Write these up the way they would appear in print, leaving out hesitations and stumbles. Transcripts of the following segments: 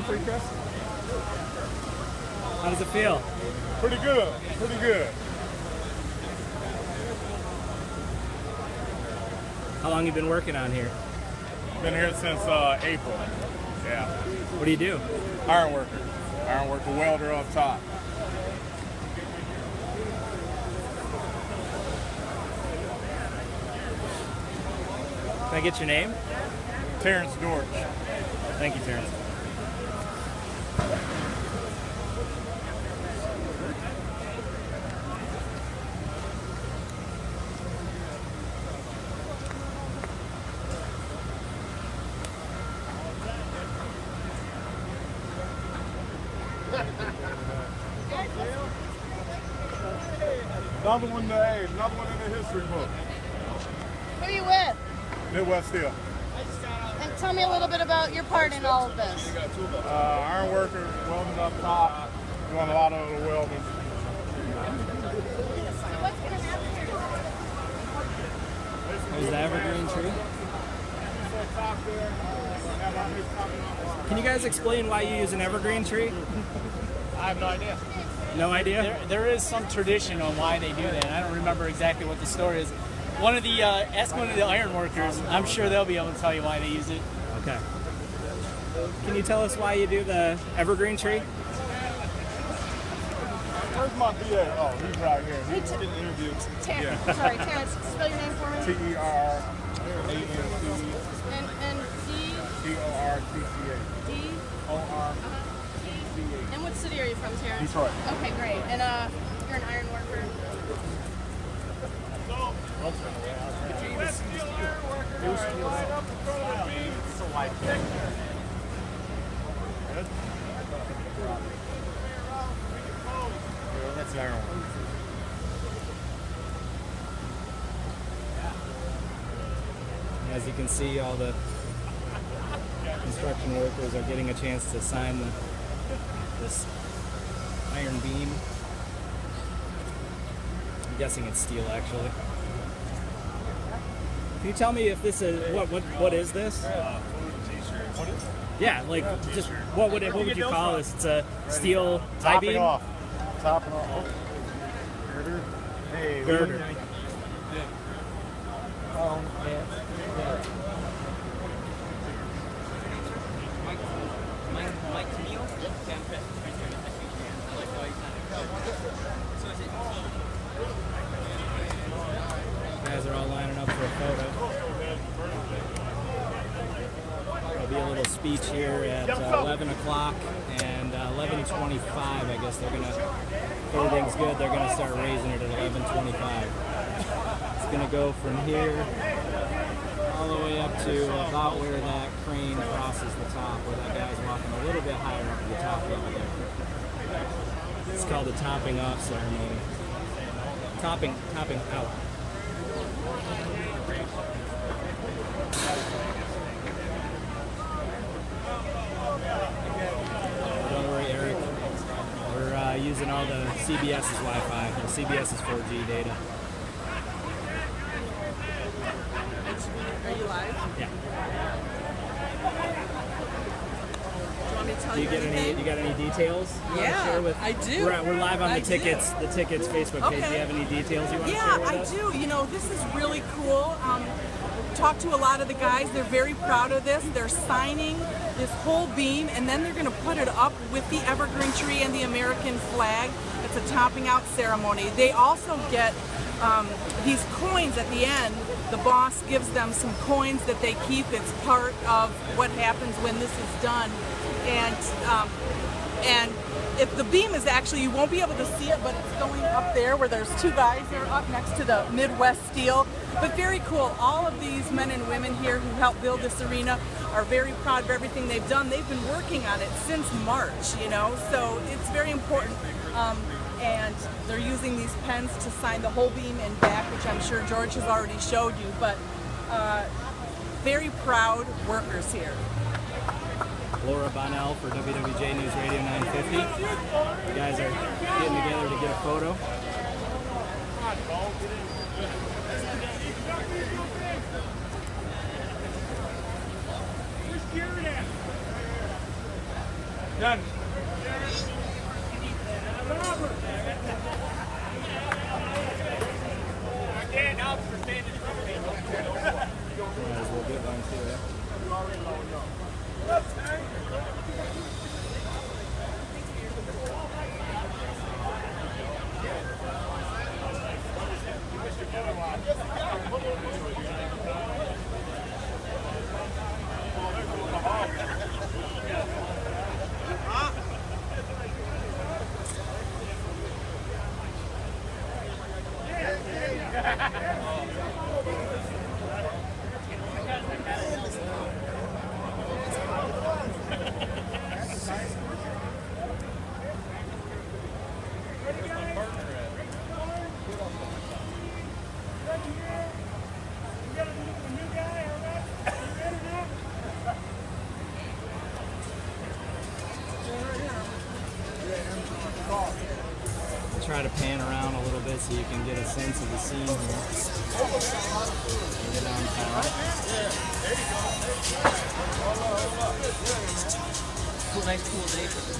precast. How does it feel? Pretty good. Pretty good. How long you been working on here? Been here since April. Yeah. What do you do? Iron worker. Iron worker welder up top. Can I get your name? Terrence Dorch. Thank you, Terrence. Another one in the history book. Who are you with? Midwest Steel. And tell me a little bit about your part in all of this. Iron worker, welding up top, doing a lot of the welding. There's the evergreen tree. Can you guys explain why you use an evergreen tree? I have no idea. No idea? There is some tradition on why they do that. I don't remember exactly what the story is. Ask one of the iron workers. I'm sure they'll be able to tell you why they use it. Okay. Can you tell us why you do the evergreen tree? Where's my BA? Oh, he's right here. He's getting interviewed. Sorry, Terrence, spell your name for me. T-E-R-A-N-C. And D-O-R-T-C-A. D-O-R-T-C-A. And what city are you from, Terrence? Detroit. Okay, great. And you're an iron worker. West Steel Iron Worker, right up in front of the beam. It's a white thing. That's the iron one. As you can see, all the construction workers are getting a chance to sign this iron beam. I'm guessing it's steel, actually. Can you tell me if this is what is this? What is it? Yeah, like just what would you call this? It's a steel tie beam. Topping off. Girder. Hey, Girder. Oh, yeah. Guys are all lining up for a photo. There'll be a little speech here at 11 o'clock and 11:25. I guess they're gonna, if everything's good, they're gonna start raising it at 11:25. It's gonna go from here all the way up to about where that crane crosses the top, where that guy's walking a little bit higher up to the top level there. It's called the topping off ceremony. Topping out. Don't worry, Eric. We're using all the CBS's Wi-Fi, the CBS's 4G data. Are you live? Yeah. Do you want me to tell Do you anything? you got any details you want to Yeah, share with? I do. We're live on I the do. tickets Facebook page. Okay. Do you have any details you want to share Yeah, with I us? do. You know, this is really cool. Talked to a lot of the guys. They're very proud of this. They're signing this whole beam, and then they're going to put it up with the evergreen tree and the American flag. It's a topping out ceremony. They also get these coins at the end. The boss gives them some coins that they keep. It's part of what happens when this is done. And if the beam is actually, you won't be able to see it, but it's going up there where there's two guys there up next to the Midwest Steel. But very cool. All of these men and women here who helped build this arena are very proud of everything they've done. They've been working on it since March, you know, so it's very important. And they're using these pens to sign the whole beam and back, which I'm sure George has already showed you, but very proud workers here. Laura Bonnell for WWJ News Radio 950. You guys are getting together to get a photo. Done. We'll get one too, yeah. Try to pan around a little bit so you can get a sense of the scene here. Get downtown. Nice cool day for this.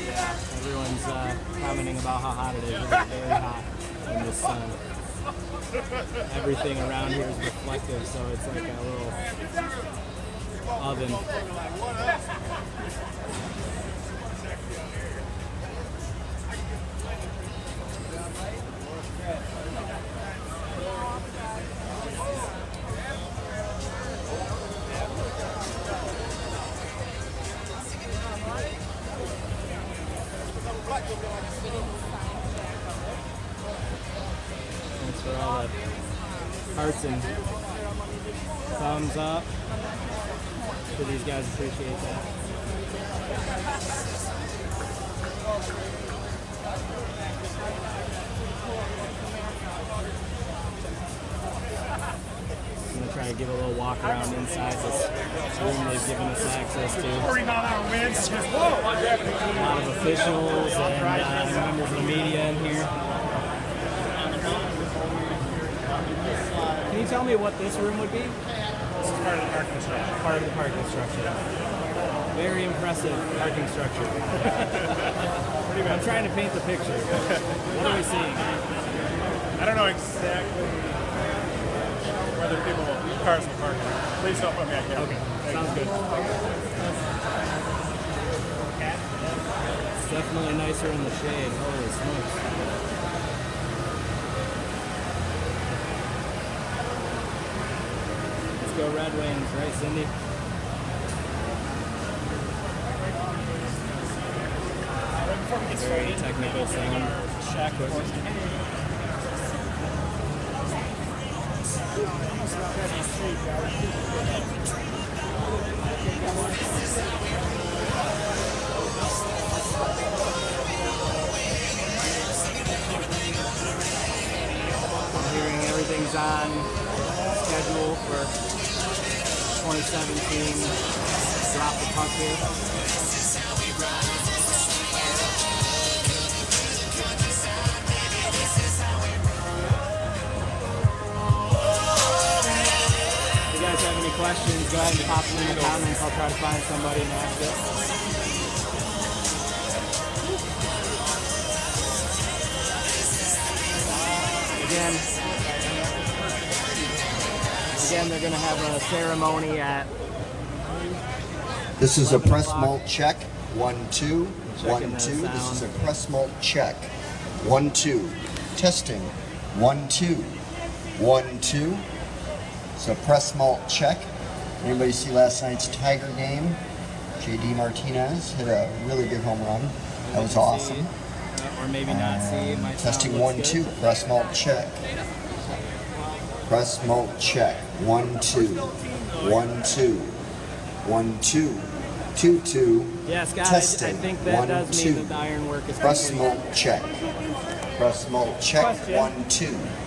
Yeah, everyone's commenting about how hot it is. It's very hot in the sun. Everything around here is reflective, so it's like a little oven. Thanks for all the hearts and thumbs up. So these guys appreciate that. I'm going to try to give a little walk around inside this room they've given us access to. 40-mile-an-hour winds. A lot of officials and members of the media in here. Can you tell me what this room would be? This is part of the parking structure. Part of the parking structure. Very impressive parking structure. I'm trying to paint the picture. What are we seeing? I don't know exactly whether cars will park there. Please don't put me on camera. Okay, sounds good. It's definitely nicer in the shade. Holy smokes. Let's go Red Wings, right, Cindy? Very technical sound. I'm hearing everything's on schedule for 2017. Drop the puck here. If you guys have any questions, go ahead and pop them in the comments. I'll try to find somebody and ask it. Again, they're going to have a ceremony at... This is a press malt check. 1, 2, 1, 2. Checking the This is a sound. press malt check. 1, 2. Testing. 1, 2. 1, 2. It's a press malt check. Anybody see last night's Tiger game? J.D. Martinez hit a really good home run. That was awesome. Or maybe not see. My Testing sound 1, looks 2. good. Press malt check. Press malt check. 1, 2. 1, 2. 1, 2. 2, 2. Yeah, Scott, Testing. I think that 1, does 2. mean that the ironwork is Press complete. malt check. Press malt check. Question. 1, 2.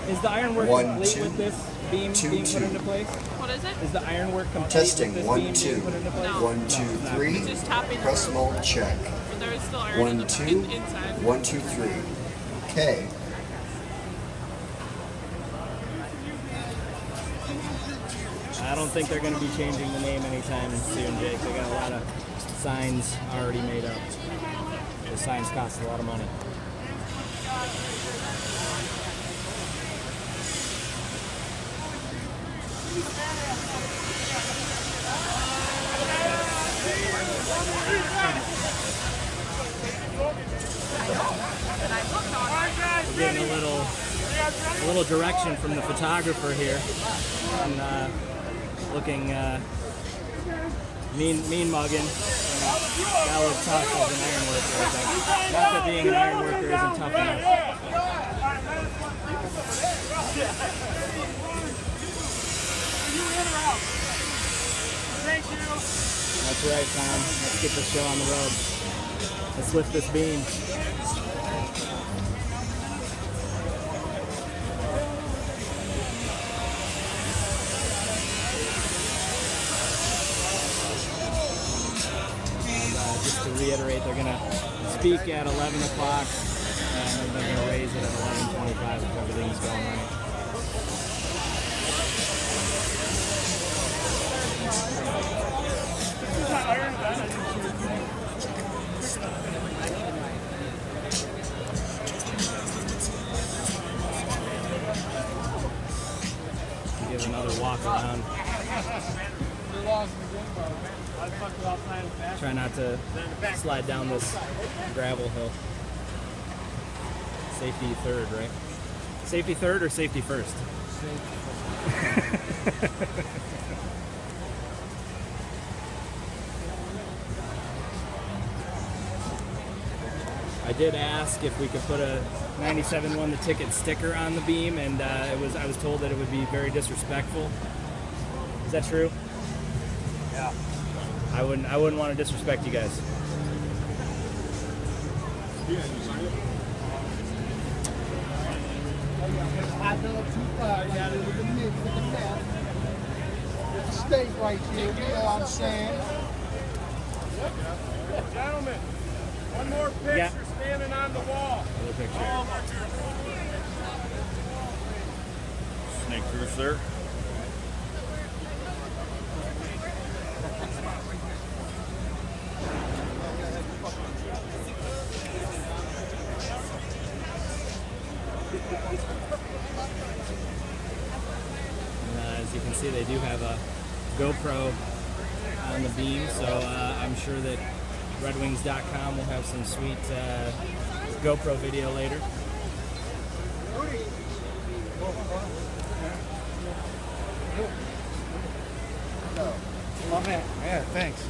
Is the ironwork 1, complete 2. with this beam 2, being 2. put into place? What is it? Is the ironwork complete Testing. with this 1, beam 2. being put into place? No. 1, 2, 3. Just topping the Press roof. malt check. But there is still iron 1, in the 2. inside. 1, 2, 3. Okay. I don't think they're going to be changing the name anytime soon, Jake. They got a lot of signs already made up. The signs cost a lot of money. We're getting a little direction from the photographer here, and looking mean mugging. Gotta look tough as an iron worker, I think. Not that being an iron worker isn't tough enough. That's right, Tom. Let's get this show on the road. Let's lift this beam. Just to reiterate, they're going to speak at 11 o'clock, and they're going to raise it at 11:25 if everything's going right. Give another walk around. Try not to slide down this gravel hill. Safety third, right? Safety third or safety first? I did ask if we could put a 97 won the ticket sticker on the beam, and I was told that it would be very disrespectful. Is that true? Yeah. I wouldn't want to disrespect you guys. State right here, you know what I'm saying? Gentlemen, one more picture Yeah. standing on the wall. Another picture. Snake through, sir. And, as you can see, they do have a GoPro on the beam, so I'm sure that redwings.com will have some sweet GoPro video later. Oh man, yeah, thanks.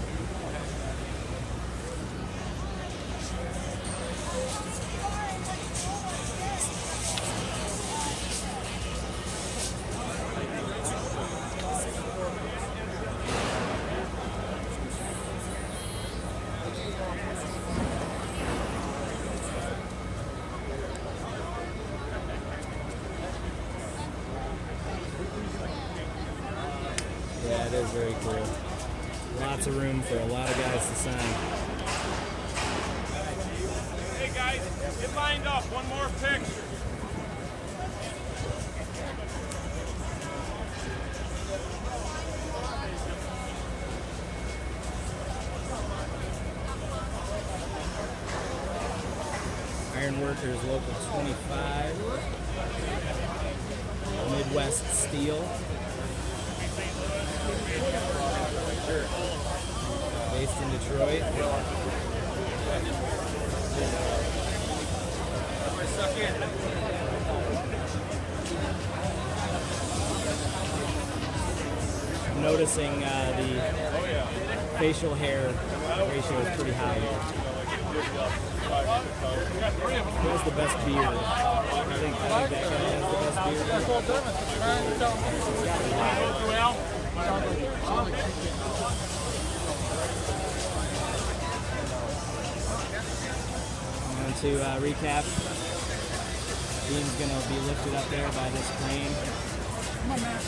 Yeah, it is very cool. Lots of room for a lot of guys to sign. Hey guys, get lined up. One more picture. Iron Workers Local 25. Midwest Steel. Based in Detroit. I'm noticing the facial hair ratio is pretty high here. Who has the best beard? I think that guy has the best beard. And to recap, beam's going to be lifted up there by this crane. Come on, man.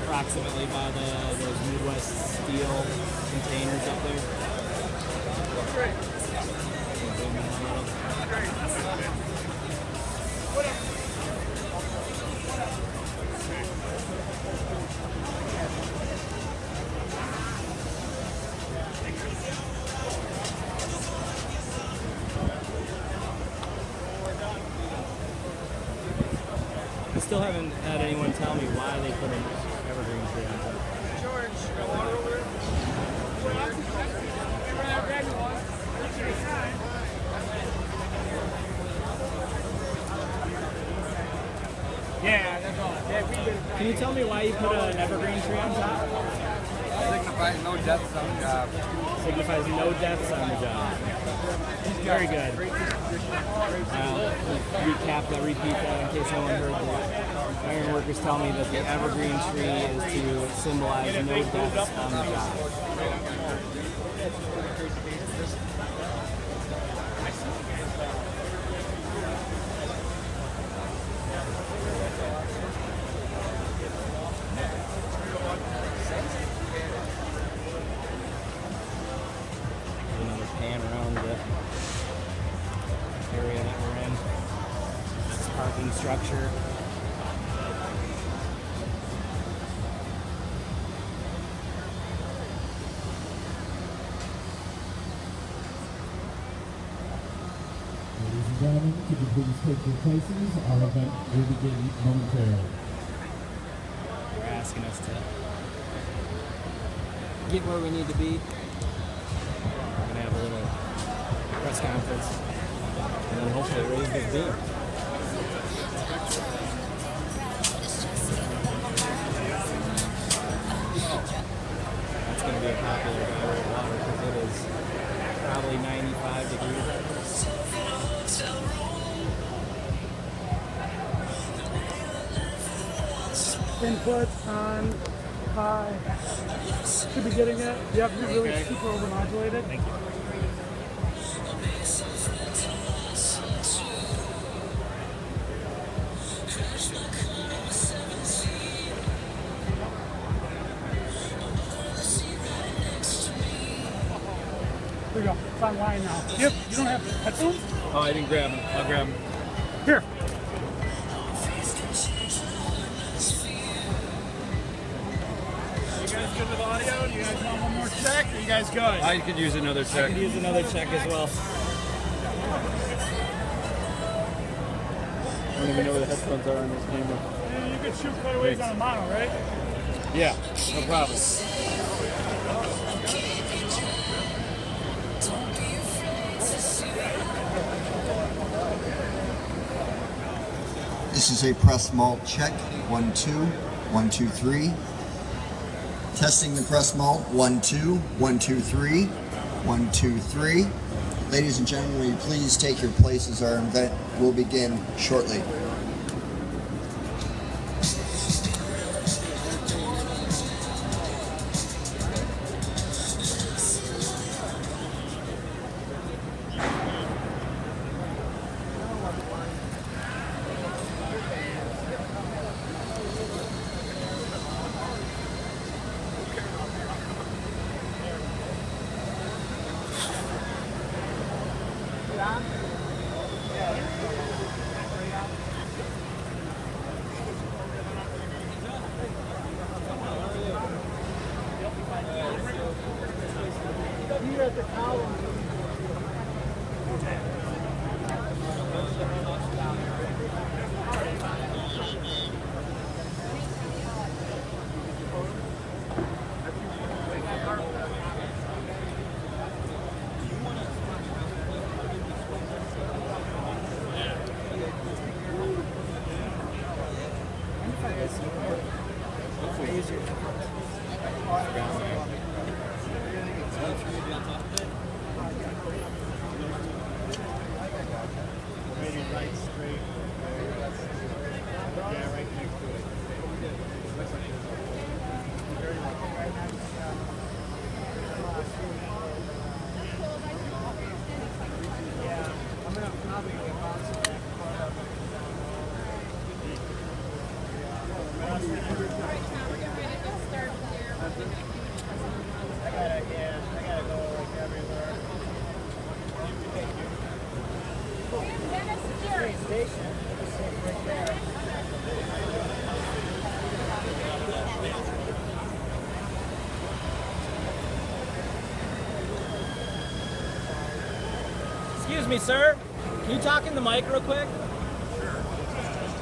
Approximately by those Midwest Steel containers up there. zoom in a little. I still haven't had anyone tell me why they put an evergreen tree on top. Yeah, that's all. Yeah, we did. Can you tell me why you put an evergreen tree on top? Signifies no deaths on the job. Signifies no deaths on the job. Very good. Recap that, repeat that in case no one heard that. Iron workers tell me that the evergreen tree is to symbolize no deaths on the job. Another pan around the area that we're in. This parking structure. Ladies and gentlemen, could you please take your places? Our event will begin momentarily. They're asking us to get where we need to be. We're gonna have a little press conference and then hopefully raise this beam. That's gonna be a popular guy with water because it is probably 95 degrees. 10 foot on high. Should be getting it. You have to be really super overmodulated. Thank you. There you go. It's online now. Yep. You don't have headphones? Oh, I didn't grab them. I'll grab them. Here. You guys good with audio? Do you guys want one more check? Are you guys good? I could use another I check. could use another check as well. I don't even know where the headphones are on this camera. You can shoot quite a ways on a mono, right? Yeah, no problem. This is a press malt check. 1, 2, 1, 2, 3. Testing the press malt. 1, 2, 1, 2, 3, 1, 2, 3. Ladies and gentlemen, will you please take your places? Our event will begin shortly. Maybe right. Excuse me, sir. Can you talk in the mic real quick?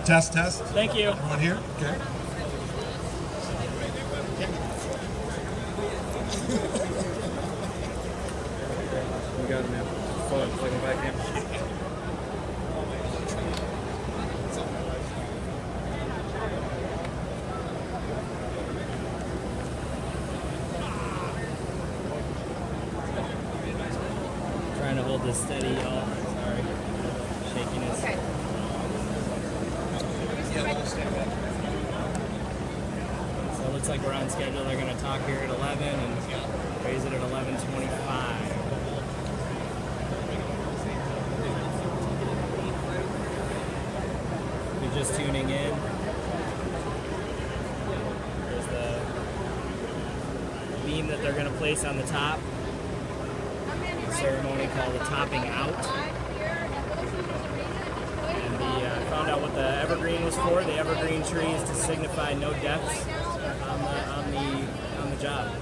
Test, test. Thank you. Everyone here? Okay. We got him now. Plug him back in. Trying to hold this steady, y'all. Sorry. Shakiness. Okay. So it looks like we're on schedule. They're going to talk here at 11 and raise it at 11:25. If you're just tuning in, there's the beam that they're going to place on the top. The ceremony called the topping out. And the found out what the evergreen was for. The evergreen tree is to signify no deaths on the job.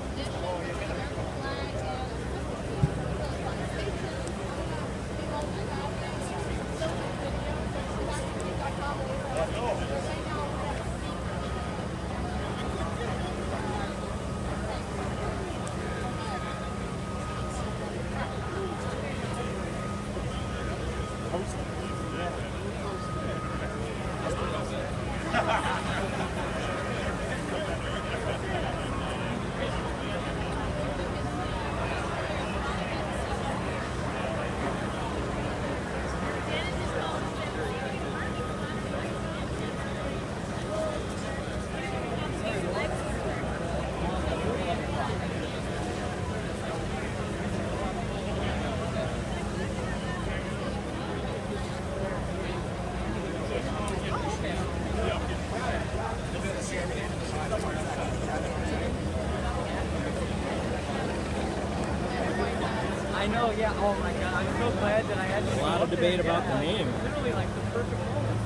I know, yeah. Oh my God, I'm so glad that I had A lot of debate about the name. Literally like the perfect moment.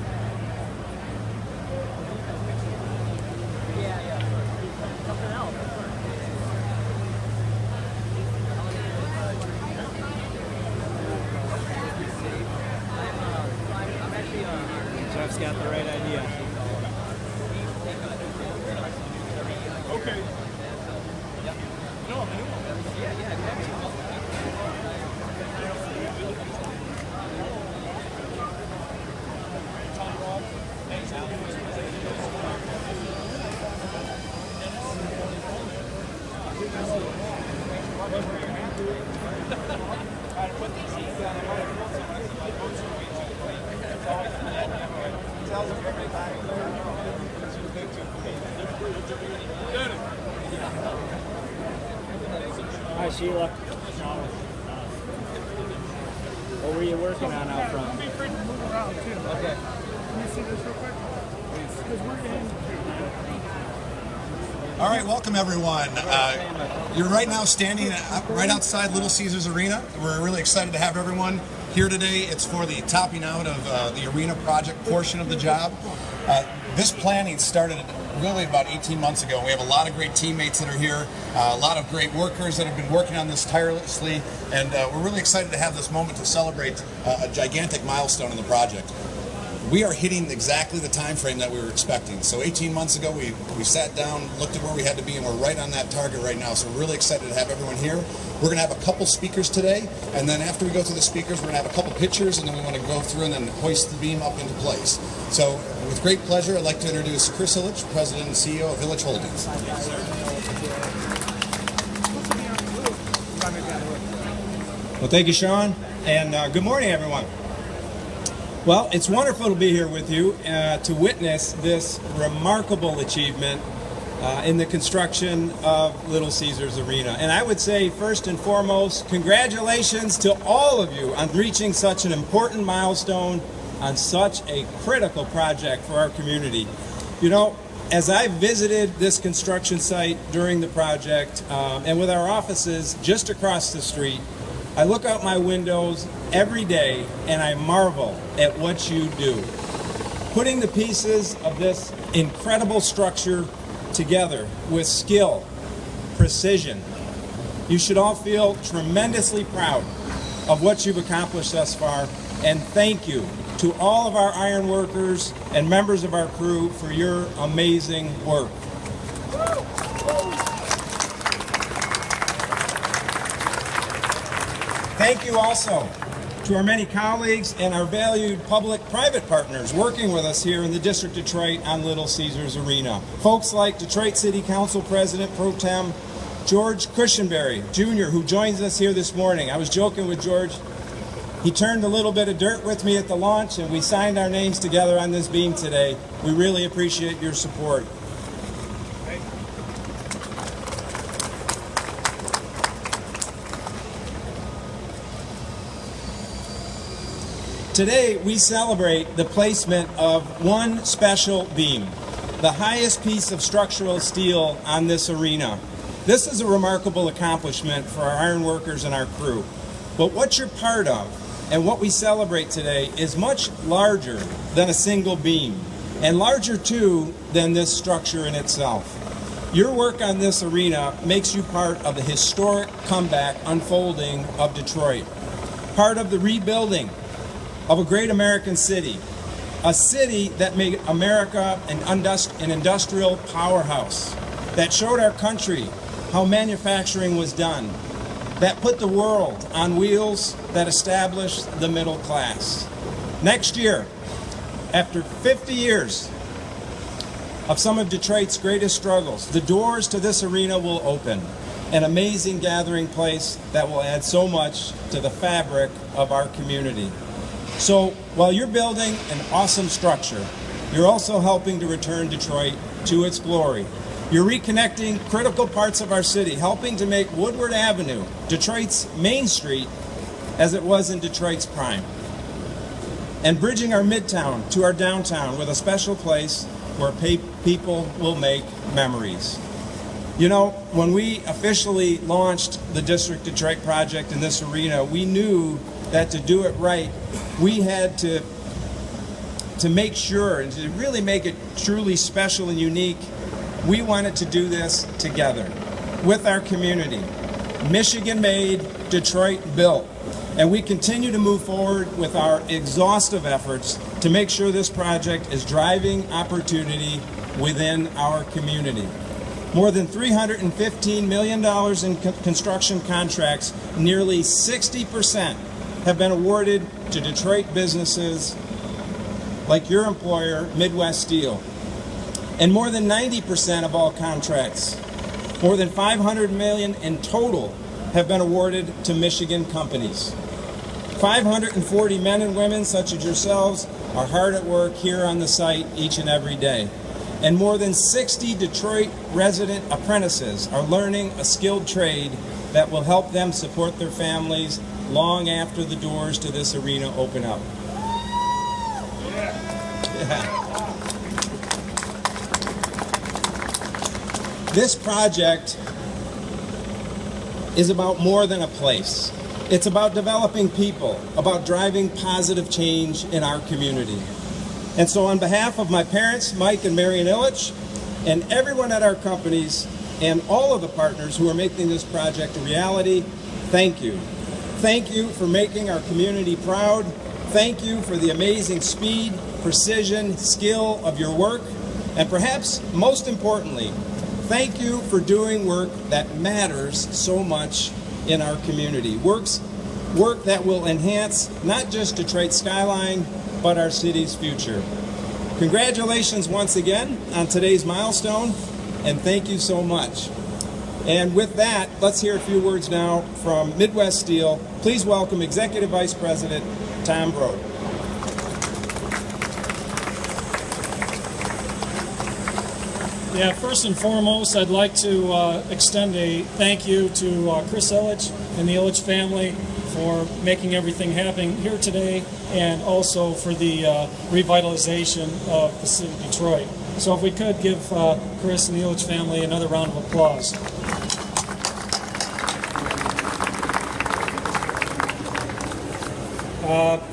Yeah. Something else. I'm actually Jeff's got the right idea. Okay. Hi, Sheila. What were you working on out front? Be free to move around too. Okay. Can you see this real quick? Because we're in. All right, welcome everyone. You're right now standing right outside Little Caesars Arena. We're really excited to have everyone here today. It's for the topping out of the arena project portion of the job. This planning started really about 18 months ago. We have a lot of great teammates that are here, a lot of great workers that have been working on this tirelessly, and we're really excited to have this moment to celebrate a gigantic milestone in the project. We are hitting exactly the time frame that we were expecting. So 18 months ago, we sat down, looked at where we had to be, and we're right on that target right now. So we're really excited to have everyone here. We're going to have a couple speakers today, and then after we go through the speakers, we're going to have a couple pictures, and then we want to go through and then hoist the beam up into place. So with great pleasure, I'd like to introduce Chris Illich, President and CEO of Illich Holdings. Well, thank you, Sean, and good morning, everyone. Well, it's wonderful to be here with you to witness this remarkable achievement in the construction of Little Caesars Arena. And I would say, first and foremost, congratulations to all of you on reaching such an important milestone on such a critical project for our community. You know, as I visited this construction site during the project and with our offices just across the street, I look out my windows every day and I marvel at what you do. Putting the pieces of this incredible structure together with skill, precision. You should all feel tremendously proud of what you've accomplished thus far, and thank you to all of our iron workers and members of our crew for your amazing work. Thank you also to our many colleagues and our valued public-private partners working with us here in the District of Detroit on Little Caesars Arena. Folks like Detroit City Council President Pro Tem George Cushenberry Jr., who joins us here this morning. I was joking with George. He turned a little bit of dirt with me at the launch, and we signed our names together on this beam today. We really appreciate your support. Today, we celebrate the placement of one special beam, the highest piece of structural steel on this arena. This is a remarkable accomplishment for our iron workers and our crew. But what you're part of and what we celebrate today is much larger than a single beam, and larger too than this structure in itself. Your work on this arena makes you part of the historic comeback unfolding of Detroit, part of the rebuilding of a great American city, a city that made America an industrial powerhouse, that showed our country how manufacturing was done, that put the world on wheels, that established the middle class. Next year, after 50 years of some of Detroit's greatest struggles, the doors to this arena will open, an amazing gathering place that will add so much to the fabric of our community. So while you're building an awesome structure, you're also helping to return Detroit to its glory. You're reconnecting critical parts of our city, helping to make Woodward Avenue Detroit's main street as it was in Detroit's prime, and bridging our midtown to our downtown with a special place where people will make memories. You know, when we officially launched the District Detroit project in this arena, we knew that to do it right, we had to make sure and to really make it truly special and unique. We wanted to do this together with our community. Michigan made, Detroit built. And we continue to move forward with our exhaustive efforts to make sure this project is driving opportunity within our community. More than $315 million in construction contracts, nearly 60% have been awarded to Detroit businesses like your employer, Midwest Steel. And more than 90% of all contracts, more than $500 million in total, have been awarded to Michigan companies. 540 men and women such as yourselves are hard at work here on the site each and every day. And more than 60 Detroit resident apprentices are learning a skilled trade that will help them support their families long after the doors to this arena open up. Yeah. This project is about more than a place. It's about developing people, about driving positive change in our community. And so on behalf of my parents, Mike and Marion Illich, and everyone at our companies, and all of the partners who are making this project a reality, thank you. Thank you for making our community proud. Thank you for the amazing speed, precision, skill of your work. And perhaps most importantly, thank you for doing work that matters so much in our community. Work that will enhance not just Detroit's skyline, but our city's future. Congratulations once again on today's milestone, and thank you so much. And with that, let's hear a few words now from Midwest Steel. Please welcome Executive Vice President Tom Brode. Yeah, first and foremost, I'd like to extend a thank you to Chris Illich and the Illich family for making everything happen here today, and also for the revitalization of the city of Detroit. So if we could give Chris and the Illich family another round of applause.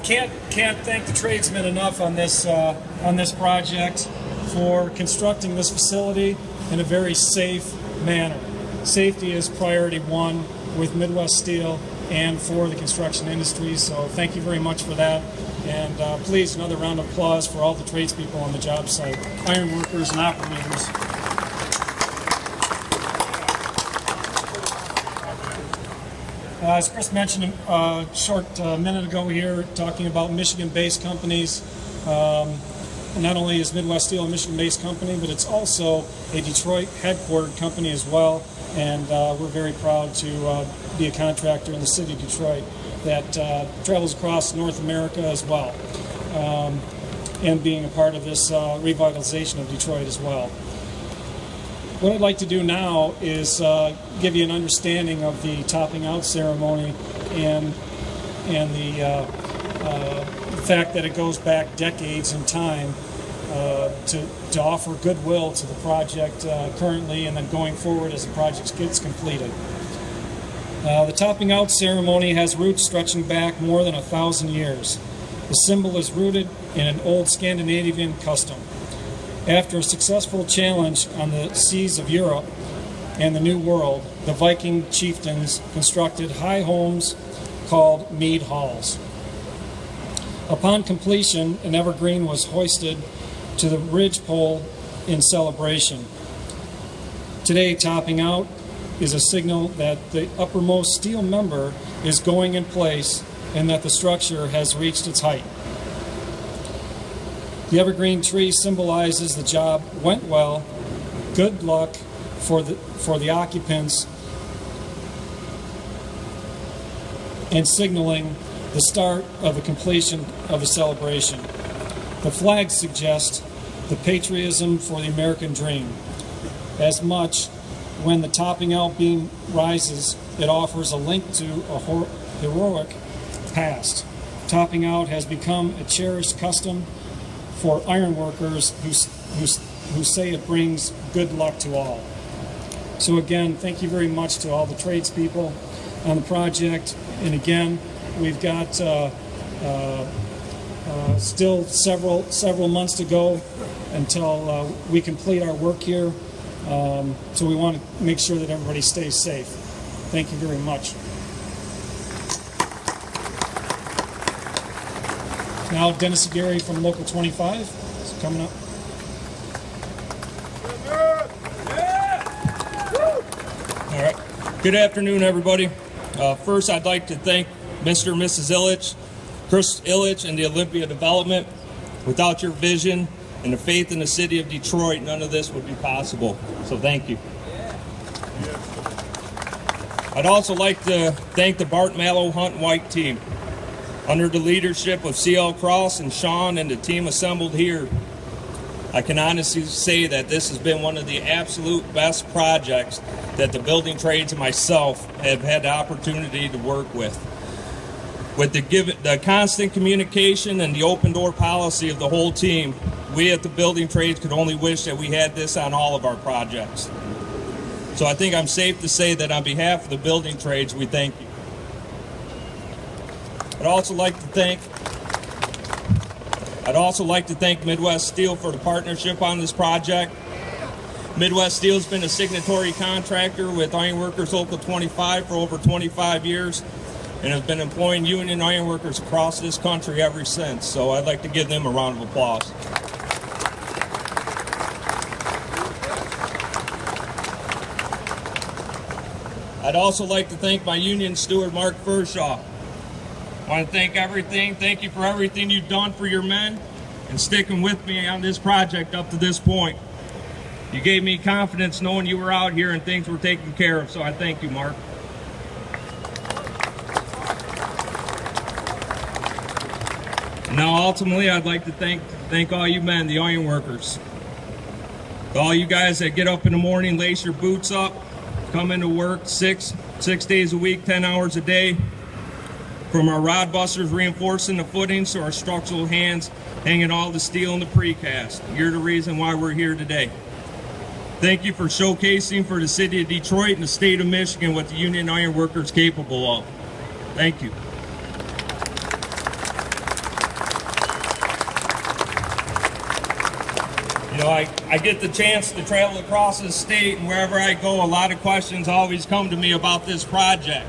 Can't thank the tradesmen enough on this project for constructing this facility in a very safe manner. Safety is priority one with Midwest Steel and for the construction industry, so thank you very much for that. And please, another round of applause for all the tradespeople on the job site, iron workers and operators. As Chris mentioned a short minute ago here, talking about Michigan-based companies, not only is Midwest Steel a Michigan-based company, but it's also a Detroit headquartered company as well, and we're very proud to be a contractor in the city of Detroit that travels across North America as well, and being a part of this revitalization of Detroit as well. What I'd like to do now is give you an understanding of the topping out ceremony and the fact that it goes back decades in time to offer goodwill to the project currently and then going forward as the project gets completed. The topping out ceremony has roots stretching back more than 1,000 years. The symbol is rooted in an old Scandinavian custom. After a successful challenge on the seas of Europe and the New World, the Viking chieftains constructed high homes called mead halls. Upon completion, an evergreen was hoisted to the ridgepole in celebration. Today, topping out is a signal that the uppermost steel member is going in place and that the structure has reached its height. The evergreen tree symbolizes the job went well, good luck for the occupants, and signaling the start of the completion of the celebration. The flag suggests the patriotism for the American dream. As much, when the topping out beam rises, it offers a link to a heroic past. Topping out has become a cherished custom for iron workers who say it brings good luck to all. So again, thank you very much to all the tradespeople on the project. And again, we've got still several months to go until we complete our work here. So we want to make sure that everybody stays safe. Thank you very much. Now Dennis Aguirre from Local 25 is coming up. All right. Good afternoon, everybody. First, I'd like to thank Mr. and Mrs. Illich, Chris Illich, and the Olympia Development. Without your vision and the faith in the city of Detroit, none of this would be possible. So thank you. I'd also like to thank the Bart Mallow Hunt White team. Under the leadership of C.L. Cross and Sean and the team assembled here, I can honestly say that this has been one of the absolute best projects that the building trades and myself have had the opportunity to work with. With the constant communication and the open door policy of the whole team, we at the building trades could only wish that we had this on all of our projects. So I think I'm safe to say that on behalf of the building trades, we thank you. I'd also like to thank Midwest Steel for the partnership on this project. Midwest Steel has been a signatory contractor with Ironworkers Local 25 for over 25 years and has been employing union ironworkers across this country ever since. So I'd like to give them a round of applause. I'd also like to thank my union steward, Mark Furshaw. I want to thank you for everything you've done for your men and sticking with me on this project up to this point. You gave me confidence knowing you were out here and things were taken care of, so I thank you, Mark. Now, ultimately, I'd like to thank all you men, the iron workers. All you guys that get up in the morning, lace your boots up, come into work six days a week, 10 hours a day. From our rod busters reinforcing the footings to our structural hands hanging all the steel in the precast. You're the reason why we're here today. Thank you for showcasing for the city of Detroit and the state of Michigan what the union iron worker is capable of. Thank you. I get the chance to travel across the state, and wherever I go, a lot of questions always come to me about this project.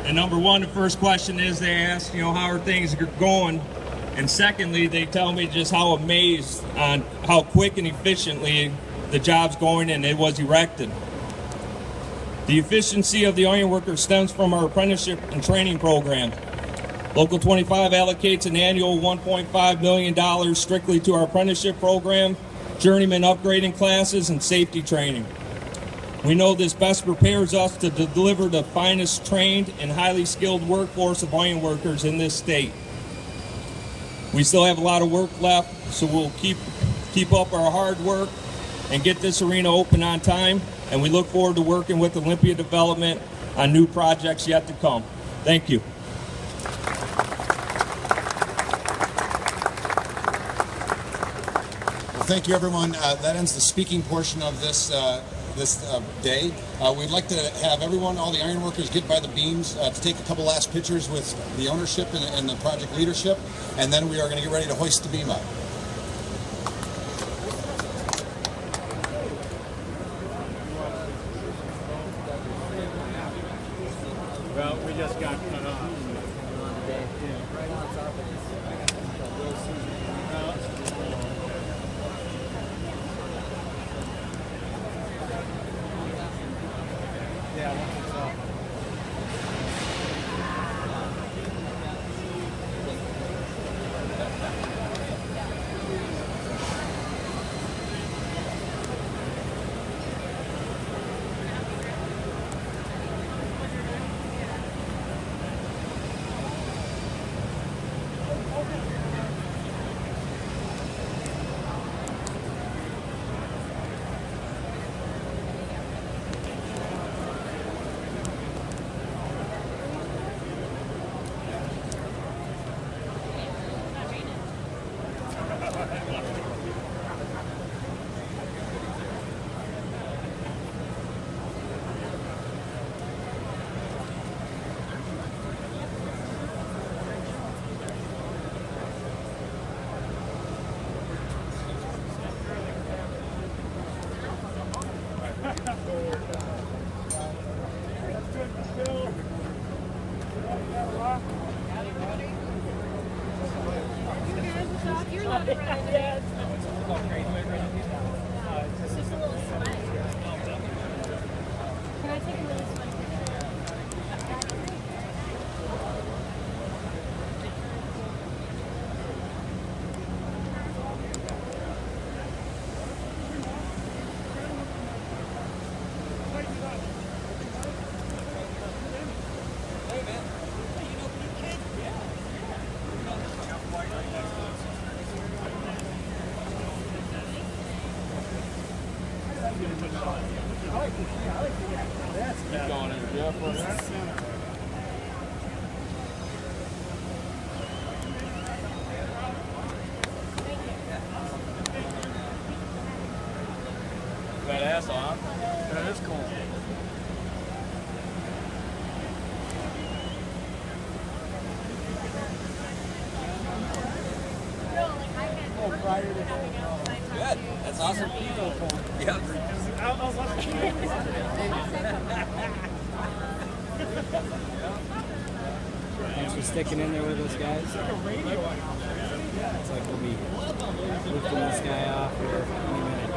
And number one, the first question is they ask, how are things going? And secondly, they tell me just how amazed on how quick and efficiently the job's going and it was erected. The efficiency of the ironworker stems from our apprenticeship and training program. Local 25 allocates an annual $1.5 million strictly to our apprenticeship program, journeyman upgrading classes, and safety training. We know this best prepares us to deliver the finest trained and highly skilled workforce of ironworkers in this state. We still have a lot of work left, so we'll keep up our hard work and get this arena open on time, and we look forward to working with Olympia Development on new projects yet to come. Thank you. Thank you, everyone. That ends the speaking portion of this day. We'd like to have everyone, all the ironworkers, get by the beams to take a couple last pictures with the ownership and the project leadership, and then we are going to get ready to hoist the beam up. Well, we just got cut off. Badass, huh? That is cool. Good. That's awesome. Yeah. Thanks for sticking in there with us, guys. Looks like we'll be lifting this guy off here any minute.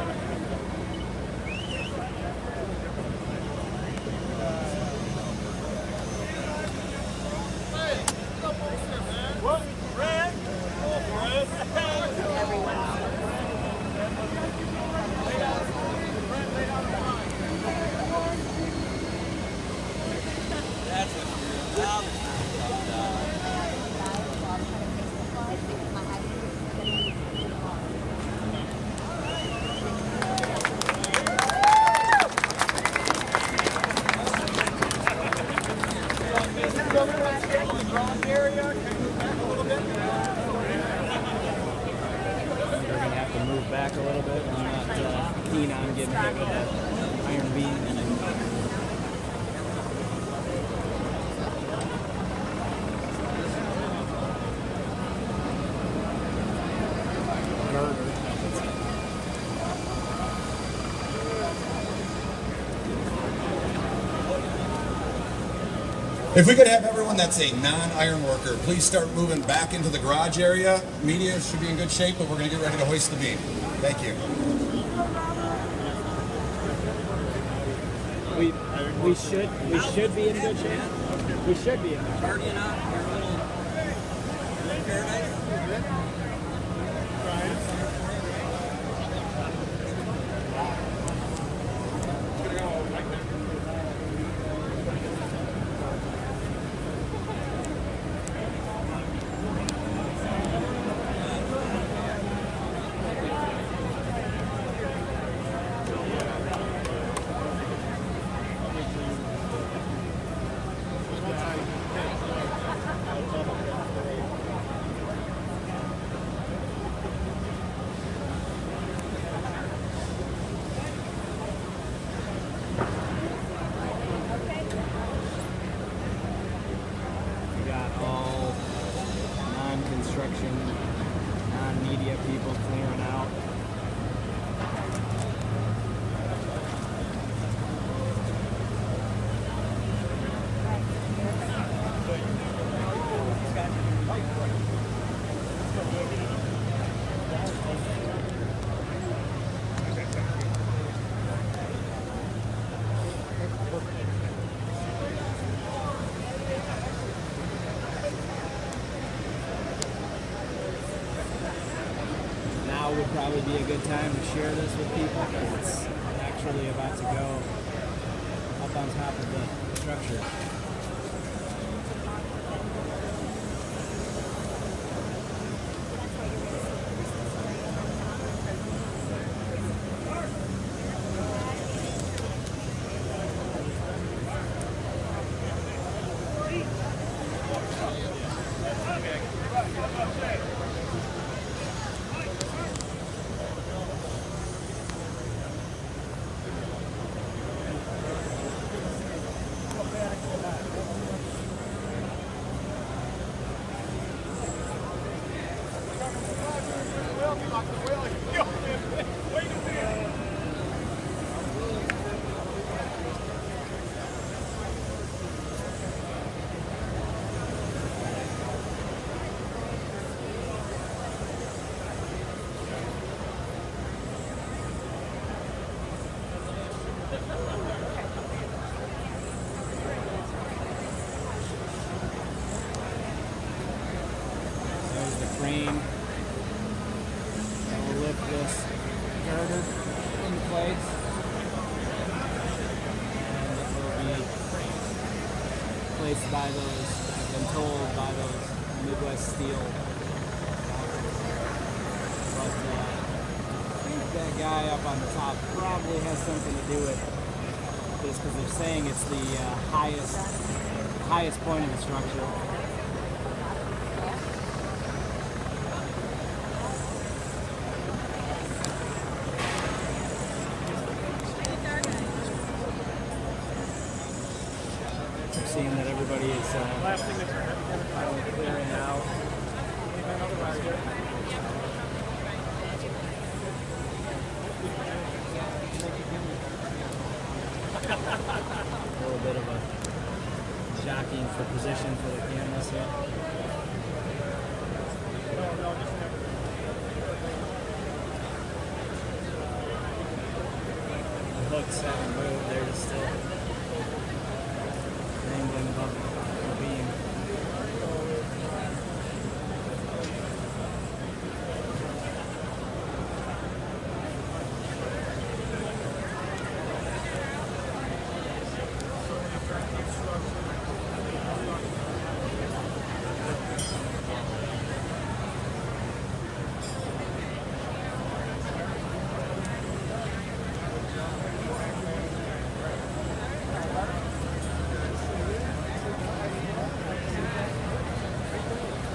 Back a little bit. I'm not keen on getting hit with that iron beam. Girder. If we could have everyone that's a non-iron worker, please start moving back into the garage area. Media should be in good shape, but we're going to get ready to hoist the beam. Thank you. We should be in good shape. We should be in good shape. Partying up your little paradise. We got all non-construction, non-media people clearing out. Now would probably be a good time to share this with people because it's actually about to go up on top of the structure. There's the crane that will lift this girder in place, and it will be placed by those, I've been told, by those Midwest Steel. But I think that guy up on the top probably has something to do with this because they're saying it's the highest point of the structure. Seeing that everybody is finally clearing out. A little bit of a jockeying for position for the cameras here. The hooks haven't moved, they're just still dangling above the beam.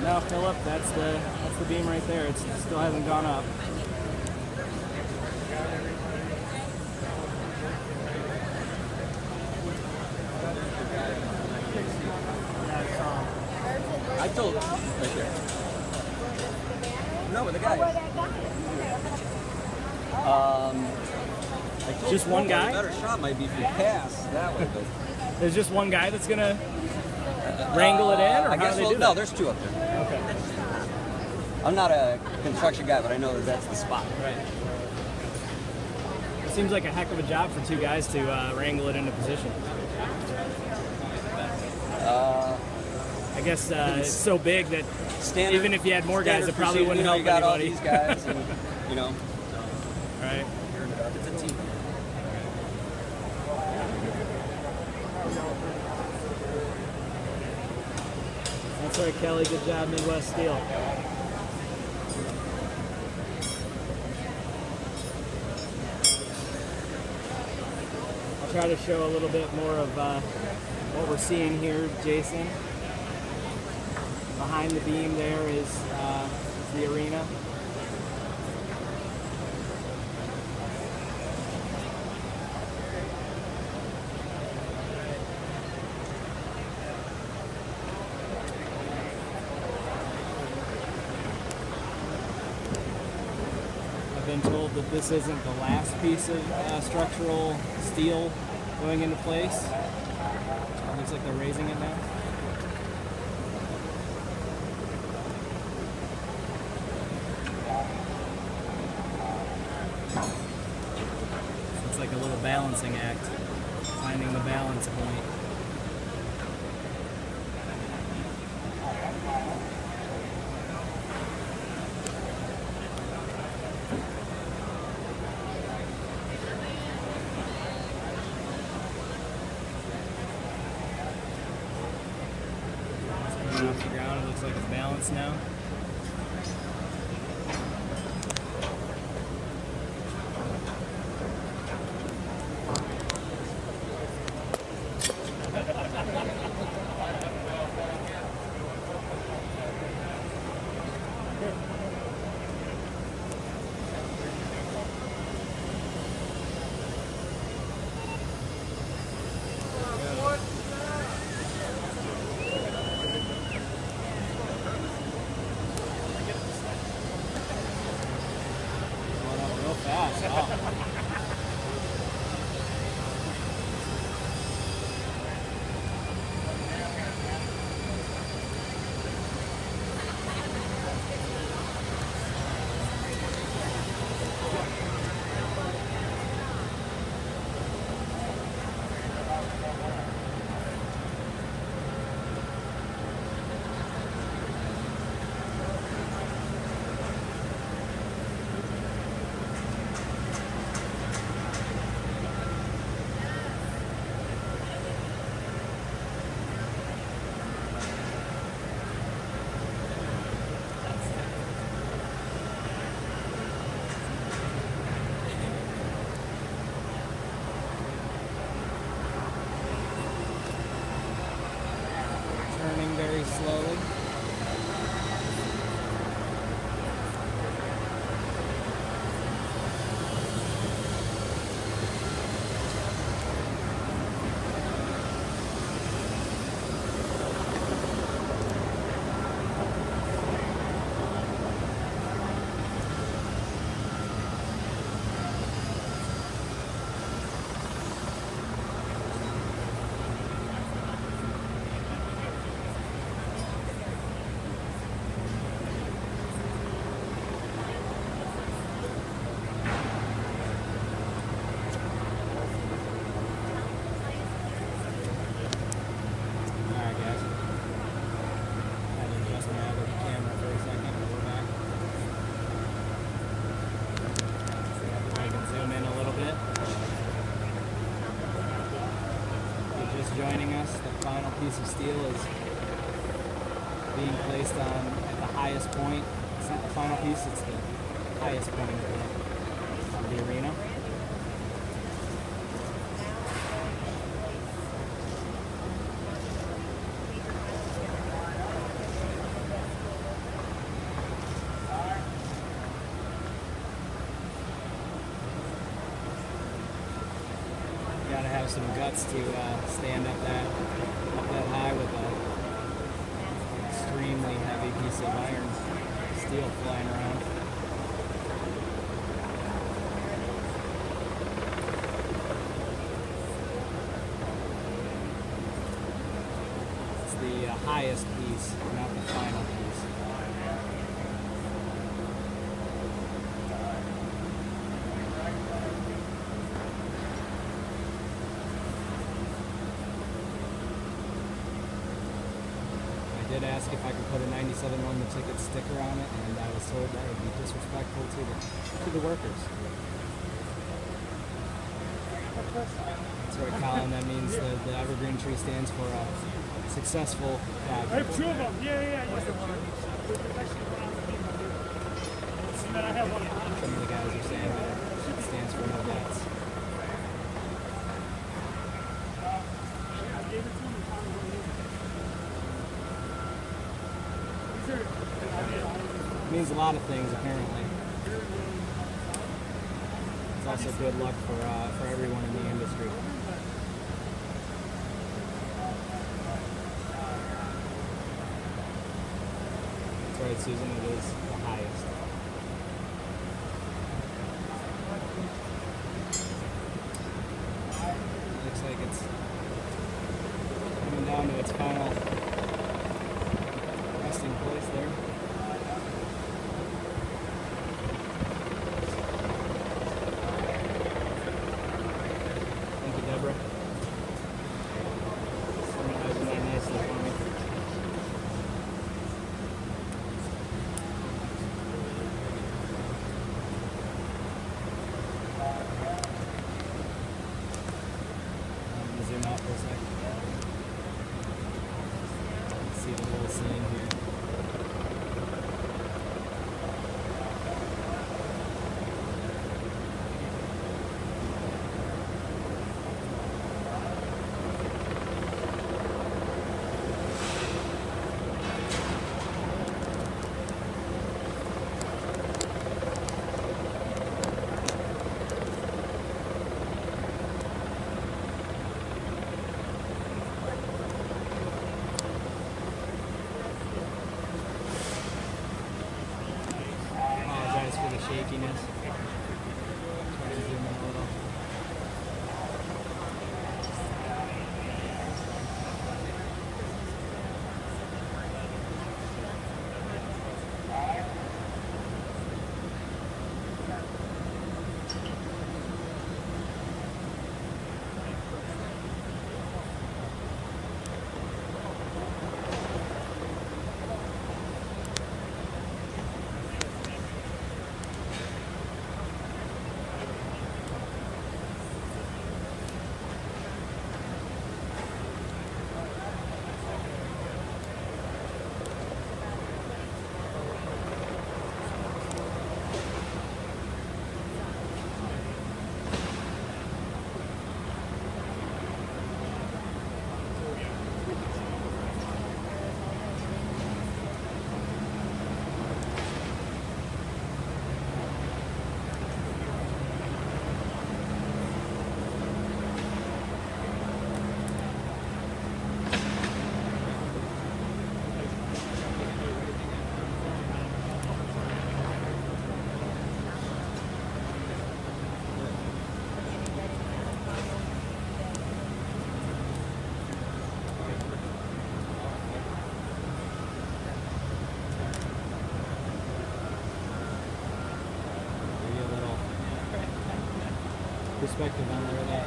No, Philip, that's the beam right there. It still hasn't gone up. I told right there. No, with the guy. Just one guy? The better shot might be if you pass that way, but There's just one guy that's gonna wrangle it in, or I how guess do they do that? no, there's two up there. Okay. I'm not a construction guy, but I know that that's the spot. Right. It seems like a heck of a job for two guys to wrangle it into position. I guess it's so big that even if you had more guys, it probably wouldn't help you got anybody. All these guys, and, Right. It's a team. That's right, Kelly. Good job, Midwest Steel. I'll try to show a little bit more of what we're seeing here, Jason. Behind the beam there is the arena. I've been told that this isn't the last piece of structural steel going into place. It looks like they're raising it now. So it's like a little balancing act, finding the balance point. Off the ground, it looks like it's balanced now. Real fast. Wow. Turning very slowly. Alright guys. Had to adjust my other camera for a second, but we're back. I can zoom in a little bit. If you're just joining us, the final piece of steel is being placed on at the highest point. It's not the final piece, it's the highest point of the arena. Gotta have some guts to stand up that high with an extremely heavy piece of iron steel flying around. It's the highest piece, not the final piece. I did ask if I could put a 97 London ticket sticker on it, and I was told that would be disrespectful to the workers. That's right, Colin. That means the evergreen tree stands for a successful project. I have two of them. Yeah. Some of the guys are saying that it stands for no bets. It means a lot of things, apparently. It's also good luck for everyone in the industry. That's right, Susan, it is the highest. Looks like it's coming down to its final resting place there. Thank you, Deborah. Organizing that nicely for me. Zoom out for a second. See the whole scene here. Apologize for the shakiness. Try to zoom in a little. Perspective on where that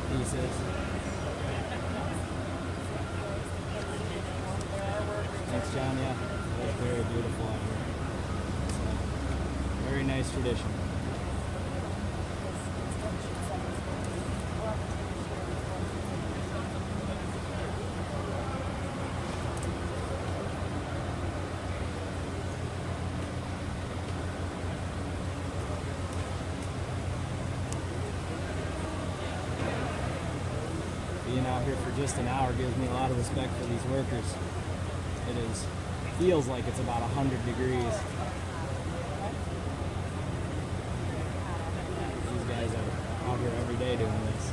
piece is. Thanks, John. Yeah, it's very beautiful out here. It's a very nice tradition. Being out here for just an hour gives me a lot of respect for these workers. Feels like it's about 100 degrees. These guys are out here every day doing this.